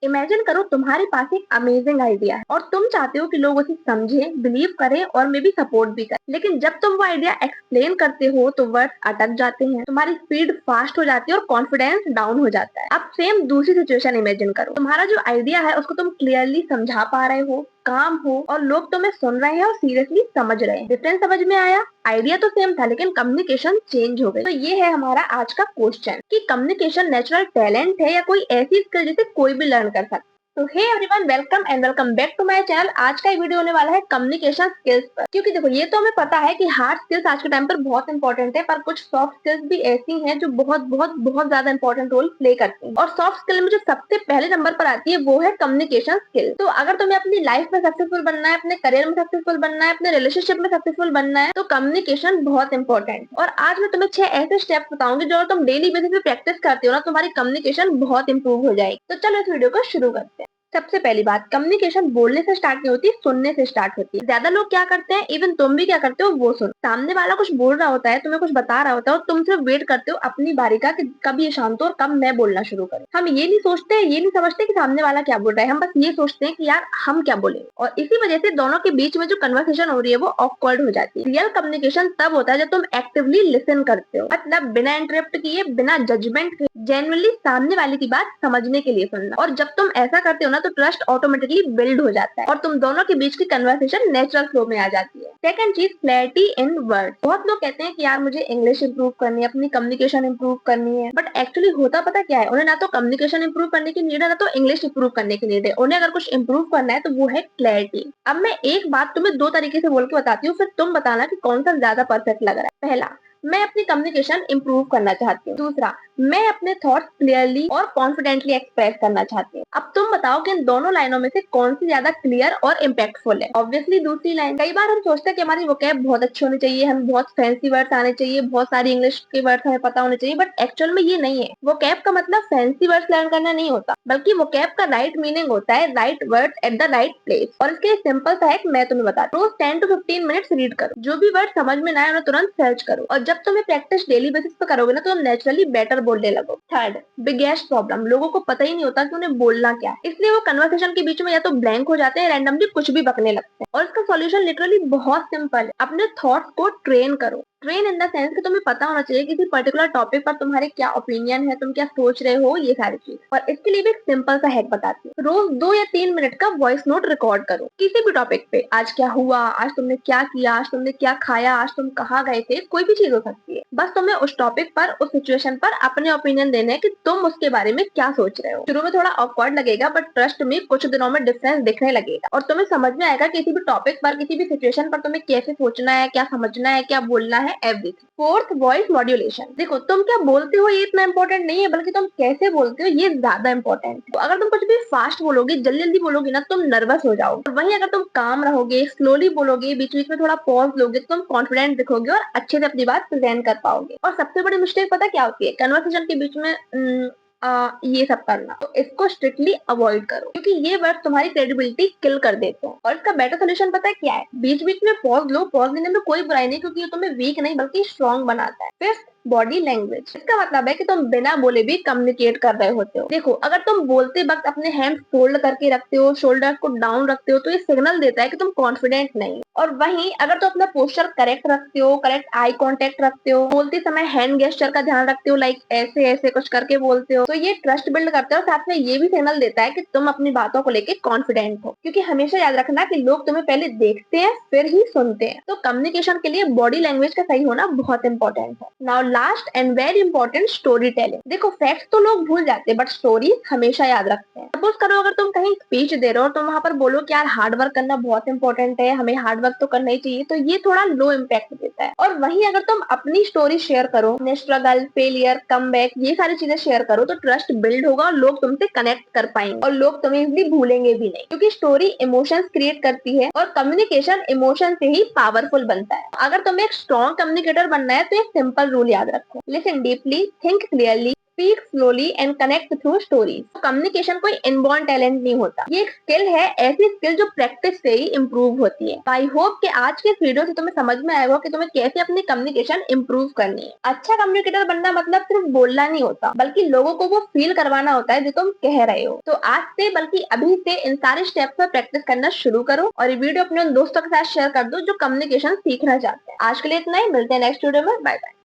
Imagine करो तुम्हारे पास एक अमेजिंग आइडिया है और तुम चाहते हो कि लोग उसे समझे, बिलीव करें और मे बी सपोर्ट भी करें। लेकिन जब तुम वो आइडिया एक्सप्लेन करते हो तो वर्ड्स अटक जाते हैं, तुम्हारी स्पीड फास्ट हो जाती है और कॉन्फिडेंस डाउन हो जाता है। अब सेम दूसरी सिचुएशन इमेजिन करो, तुम्हारा जो आइडिया है उसको तुम क्लियरली समझा पा रहे हो, काम हो और लोग तुम्हें सुन रहे हैं और सीरियसली समझ रहे हैं। डिफरेंस समझ में आया? आइडिया तो सेम था लेकिन कम्युनिकेशन चेंज हो गई। तो ये है हमारा आज का क्वेश्चन कि कम्युनिकेशन नेचुरल टैलेंट है या कोई ऐसी स्किल जिसे कोई भी लर्न कर सकता है। तो hey everyone, welcome back to my channel. आज का वीडियो होने वाला है कम्युनिकेशन स्किल्स पर। क्योंकि देखो, ये तो हमें पता है कि हार्ड स्किल्स आज के टाइम पर बहुत इंपॉर्टेंट है, पर कुछ सॉफ्ट स्किल्स भी ऐसी हैं जो बहुत बहुत बहुत ज्यादा इंपॉर्टेंट रोल प्ले करती हैं। और सॉफ्ट स्किल में जो सबसे पहले नंबर पर आती है वो है कम्युनिकेशन स्किल। तो अगर तुम्हें अपनी लाइफ में सक्सेसफुल बनना है, अपने करियर में सक्सेसफुल बनना है, अपने रिलेशनशिप में सक्सेसफुल बनना है, तो कम्युनिकेशन बहुत इंपॉर्टेंट है। और आज मैं तुम्हें 6 ऐसे स्टेप्स बताऊंगी जो तुम डेली बेसिस पे प्रैक्टिस करते हो ना, तुम्हारी कम्युनिकेशन बहुत इंप्रूव हो जाएगी। तो चलो इस वीडियो को शुरू करते हैं। सबसे पहली बात, कम्युनिकेशन बोलने से स्टार्ट नहीं होती, सुनने से स्टार्ट होती है। ज्यादा लोग क्या करते हैं, इवन तुम भी क्या करते हो, वो सुन। सामने वाला कुछ बोल रहा होता है, तुम्हें कुछ बता रहा होता है और तुम सिर्फ वेट करते हो अपनी बारी का कि कब ये शांत हो और कब मैं बोलना शुरू करूं। हम ये नहीं सोचते, ये नहीं समझते कि सामने वाला क्या बोल रहा है, हम बस ये सोचते हैं कि यार हम क्या बोलेंगे। और इसी वजह से दोनों के बीच में जो कन्वर्सेशन हो रही है वो ऑकवर्ड हो जाती है। रियल कम्युनिकेशन तब होता है जब तुम एक्टिवली लिसन करते हो, मतलब बिना इंटरप्ट किए, बिना जजमेंट के, जेन्युइनली सामने वाले की बात समझने के लिए सुनना। और जब तुम ऐसा करते हो ना तो ट्रस्ट ऑटोमेटिकली बिल्ड हो जाता है और तुम दोनों के बीच की कन्वर्सेशन नेचुरल फ्लो में आ जाती है। सेकंड चीज, क्लैरिटी इन वर्ड। बहुत लोग कहते हैं कि यार मुझे इंग्लिश इंप्रूव करनी है, अपनी कम्युनिकेशन इंप्रूव करनी है, बट एक्चुअली होता पता क्या है, उन्हें ना तो कम्युनिकेशन इंप्रूव करने की नीड है, ना तो इंग्लिश इंप्रूव करने की नीड है। उन्हें अगर कुछ इंप्रूव करना है तो वो है क्लैरिटी। अब मैं एक बात तुम्हें दो तरीके से बोल के बताती हूँ, फिर तुम बताना कि कौन सा ज्यादा परफेक्ट लग रहा है। पहला, मैं अपनी कम्युनिकेशन इंप्रूव करना चाहती हूँ। दूसरा, मैं अपने थॉट्स क्लियरली और कॉन्फिडेंटली एक्सप्रेस करना चाहती हूँ। अब तुम बताओ कि इन दोनों लाइनों में से कौन सी ज्यादा क्लियर और इम्पैक्टफुल है। ऑब्वियसली दूसरी लाइन। कई बार हम सोचते हैं कि हमारी वोकैब बहुत अच्छी होनी चाहिए, हमें बहुत फैंसी वर्ड्स आने चाहिए, बहुत सारी इंग्लिश के वर्ड्स हमें पता होने चाहिए, बट एक्चुअल में ये नहीं है। वोकैब का मतलब फैंसी वर्ड्स लर्न करना नहीं होता, बल्कि वोकैब का राइट मीनिंग होता है right words at the right place. और इसके सिंपल सा है, मैं तुम्हें बता रहा हूँ, रोज 10 to 15 मिनट्स रीड करो, जो भी वर्ड समझ में ना आए उन्हें तुरंत सर्च करो। और जब तुम्हें प्रैक्टिस डेली बेसिस पे करोगे ना तो तुम नेचुरली बेटर बोलने लगो। थर्ड, बिगेस्ट प्रॉब्लम, लोगों को पता ही नहीं होता कि उन्हें बोलना क्या है, इसलिए वो कन्वर्सेशन के बीच में या तो ब्लैंक हो जाते हैं, रैंडमली कुछ भी बकने लगते हैं। और इसका सॉल्यूशन लिटरली बहुत सिंपल है, अपने थॉट्स को ट्रेन करो। ट्रेन इन द सेंस कि तुम्हें पता होना चाहिए किसी पर्टिकुलर टॉपिक पर तुम्हारे क्या ओपिनियन है, तुम क्या सोच रहे हो, ये सारी चीज। और इसके लिए भी एक सिंपल सा हैक बताती हूँ, रोज 2 या 3 मिनट का वॉइस नोट रिकॉर्ड करो किसी भी टॉपिक पे। आज क्या हुआ, आज तुमने क्या किया, आज तुमने क्या खाया, आज तुम कहाँ गए थे, कोई भी चीज हो सकती है। बस तुम्हें उस टॉपिक पर, उस सिचुएशन पर अपने ओपिनियन देने हैं कि तुम उसके बारे में क्या सोच रहे हो। शुरू में थोड़ा ऑकवर्ड लगेगा, बट ट्रस्ट में कुछ दिनों में डिफरेंस दिखने लगेगा और तुम्हें समझ में आएगा किसी भी टॉपिक पर, किसी भी सिचुएशन पर तुम्हें कैसे सोचना है, क्या समझना है, क्या बोलना है, एवरीथिंग। Fourth, voice modulation. देखो, तुम क्या बोलते हो ये इतना इंपॉर्टेंट नहीं है, बल्कि तुम कैसे बोलते हो ये ज्यादा इंपॉर्टेंट है। तो अगर तुम कुछ भी फास्ट बोलोगे, जल्दी जल्दी बोलोगे ना, तुम नर्वस हो जाओगे। वहीं अगर तुम काम रहोगे, स्लोली बोलोगे, बीच बीच में थोड़ा पॉज लोगे, तो तुम कॉन्फिडेंट दिखोगे और अच्छे से अपनी बात प्रेजेंट कर पाओगे। और सबसे बड़ी मिस्टेक पता क्या होती है, कन्वर्सेशन के बीच में ये सब करना। तो इसको स्ट्रिक्टली अवॉइड करो, क्योंकि ये वर्ड तुम्हारी क्रेडिबिलिटी किल कर देते हैं। और इसका बेटर सोल्यूशन पता है क्या है, बीच बीच में पॉज लो। पॉज लेने में कोई बुराई नहीं, क्योंकि ये तुम्हें वीक नहीं बल्कि स्ट्रॉन्ग बनाता है। Fifth, body language. इसका मतलब है कि तुम बिना बोले भी कम्युनिकेट कर रहे होते हो। देखो, अगर तुम बोलते वक्त अपने हैंड्स फोल्ड करके रखते हो, शोल्डर्स को डाउन रखते हो, तो ये सिग्नल देता है कि तुम कॉन्फिडेंट नहीं हो। और वहीं अगर तुम अपना पोस्चर करेक्ट रखते हो, करेक्ट आई कांटेक्ट रखते हो, बोलते समय हैंड गेस्चर का ध्यान रखते हो, लाइक ऐसे ऐसे कुछ करके बोलते हो, तो ये ट्रस्ट बिल्ड करता है और साथ में ये भी सिग्नल देता है कि तुम अपनी बातों को लेके कॉन्फिडेंट हो। क्योंकि हमेशा याद रखना कि लोग तुम्हें पहले देखते हैं फिर ही सुनते हैं। तो कम्युनिकेशन के लिए बॉडी लैंग्वेज का सही होना बहुत इंपॉर्टेंट है। Now last and very important, story telling. देखो, फैक्ट्स तो लोग भूल जाते हैं, बट स्टोरी हमेशा याद रखते हैं। सपोज करो, अगर तुम कहीं स्पीच दे रहे हो तो वहां पर बोलो कि यार हार्ड वर्क करना बहुत इंपॉर्टेंट है, हमें हार्ड वर्क तो करना ही चाहिए, तो ये थोड़ा लो इम्पैक्ट देता है। और वहीं अगर तुम अपनी स्टोरी शेयर करो, अपने स्ट्रगल, फेलियर, कमबैक, ये सारी चीजें शेयर करो, तो ट्रस्ट बिल्ड होगा और लोग तुमसे कनेक्ट कर पाएंगे और लोग तुम्हें इजीली भूलेंगे भी नहीं, क्योंकि स्टोरी इमोशंस क्रिएट करती है और कम्युनिकेशन इमोशन से ही पावरफुल बनता है। अगर तुम्हें एक स्ट्रॉन्ग कम्युनिकेटर बनना है तो एक सिंपल रूल याद रखो, listen deeply, think clearly, speak slowly and connect through stories. Communication कोई इनबॉर्न टैलेंट नहीं होता, ये एक स्किल है, ऐसी स्किल जो प्रैक्टिस से ही इंप्रूव होती है। आई होप कि आज के इस वीडियो से तुम्हें समझ में आएगा कि तुम्हें तुम्हें कैसे अपनी कम्युनिकेशन इम्प्रूव करनी है। अच्छा कम्युनिकेटर बनना मतलब सिर्फ बोलना नहीं होता, बल्कि लोगों को वो फील करवाना होता है जो तुम कह रहे हो। तो आज से बल्कि अभी से इन सारे स्टेप्स पर प्रैक्टिस करना शुरू करो और ये वीडियो अपने उन दोस्तों के साथ शेयर कर दो जो कम्युनिकेशन सीखना चाहते हैं। आज के लिए इतना ही, मिलते हैं नेक्स्ट वीडियो में। Bye bye.